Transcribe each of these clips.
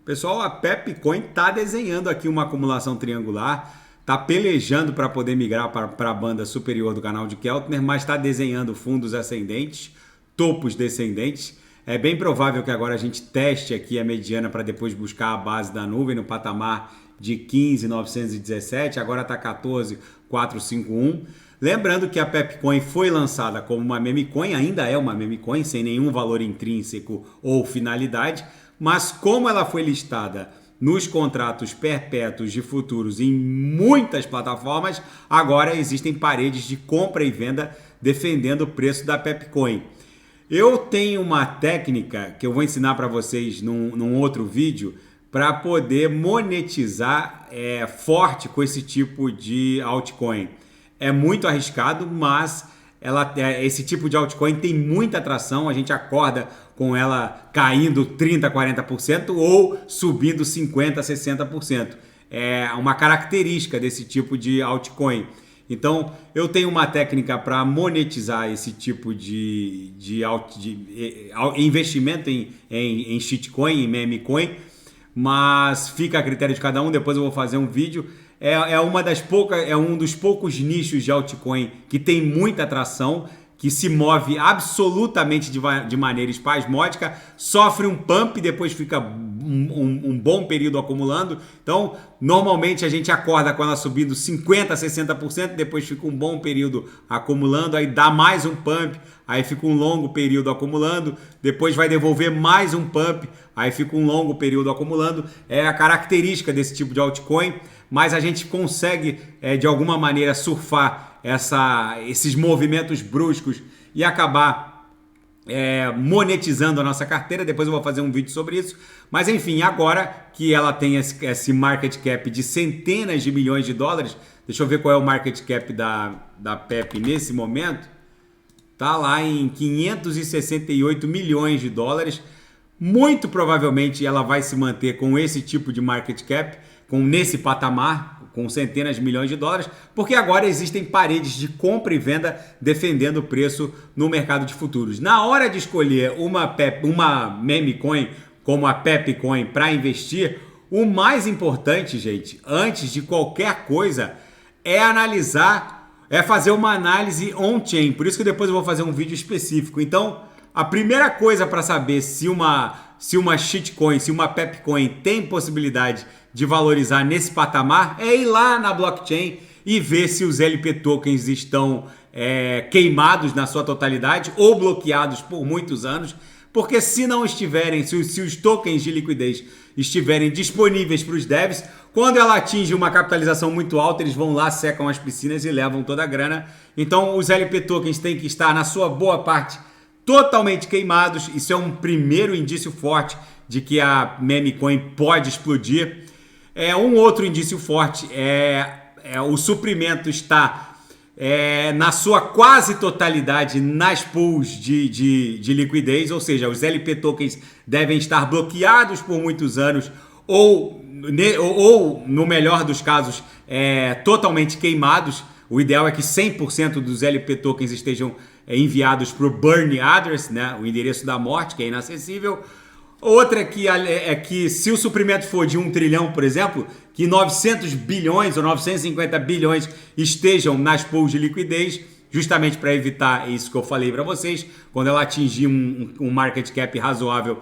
Pessoal, a Pepcoin está desenhando aqui uma acumulação triangular, está pelejando para poder migrar para a banda superior do canal de Keltner, mas está desenhando fundos ascendentes, topos descendentes. É bem provável que agora a gente teste aqui a mediana para depois buscar a base da nuvem no patamar de 15.917, agora está 14.451. Lembrando que a Pepcoin foi lançada como uma meme coin, ainda é uma meme coin, sem nenhum valor intrínseco ou finalidade, mas como ela foi listada nos contratos perpétuos de futuros em muitas plataformas, agora existem paredes de compra e venda defendendo o preço da Pepcoin. Eu tenho uma técnica que eu vou ensinar para vocês num outro vídeo para poder monetizar forte com esse tipo de altcoin. É muito arriscado, mas esse tipo de altcoin tem muita atração. A gente acorda com ela caindo 30%, 40% ou subindo 50%, 60%. É uma característica desse tipo de altcoin. Então, eu tenho uma técnica para monetizar esse tipo de investimento em shitcoin, em meme coin, mas fica a critério de cada um. Depois eu vou fazer um vídeo. É um dos poucos nichos de altcoin que tem muita atração, que se move absolutamente de maneira espasmódica, sofre um pump e depois fica um bom período acumulando. Então, normalmente a gente acorda com ela subindo 50%, 60%, depois fica um bom período acumulando, aí dá mais um pump, aí fica um longo período acumulando, depois vai devolver mais um pump, aí fica um longo período acumulando. É a característica desse tipo de altcoin, mas a gente consegue, de alguma maneira, surfar esses movimentos bruscos e acabar monetizando a nossa carteira. Depois eu vou fazer um vídeo sobre isso. Mas enfim, agora que ela tem esse market cap de centenas de milhões de dólares, deixa eu ver qual é o market cap da PEP nesse momento. Tá lá em 568 milhões de dólares. Muito provavelmente ela vai se manter com esse tipo de market cap, nesse patamar, com centenas de milhões de dólares, porque agora existem paredes de compra e venda defendendo o preço no mercado de futuros. Na hora de escolher uma meme coin como a Pepcoin para investir, o mais importante, gente, antes de qualquer coisa, é fazer uma análise on-chain. Por isso que depois eu vou fazer um vídeo específico. Então, a primeira coisa para saber se uma shitcoin, se uma Pepcoin tem possibilidade de valorizar nesse patamar é ir lá na blockchain e ver se os LP tokens estão queimados na sua totalidade ou bloqueados por muitos anos, porque se não estiverem, se os tokens de liquidez estiverem disponíveis para os devs, quando ela atinge uma capitalização muito alta, eles vão lá, secam as piscinas e levam toda a grana. Então os LP tokens têm que estar, na sua boa parte, totalmente queimados. Isso é um primeiro indício forte de que a meme coin pode explodir. Um outro indício forte o suprimento está na sua quase totalidade nas pools de liquidez, ou seja, os LP tokens devem estar bloqueados por muitos anos ou no melhor dos casos, totalmente queimados. O ideal é que 100% dos LP tokens estejam enviados para o burn address, né? O endereço da morte, que é inacessível. Outra é que se o suprimento for de 1 trilhão, por exemplo, que 900 bilhões ou 950 bilhões estejam nas pools de liquidez, justamente para evitar isso que eu falei para vocês, quando ela atingir um market cap razoável,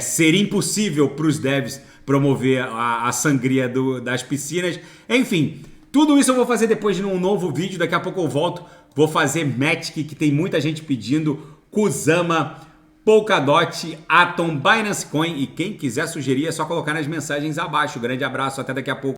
seria impossível para os devs promover a sangria das piscinas. Enfim, tudo isso eu vou fazer depois num novo vídeo. Daqui a pouco eu volto, vou fazer Matic, que tem muita gente pedindo, Kusama, Polkadot, Atom, Binance Coin, e quem quiser sugerir é só colocar nas mensagens abaixo. Grande abraço, até daqui a pouco.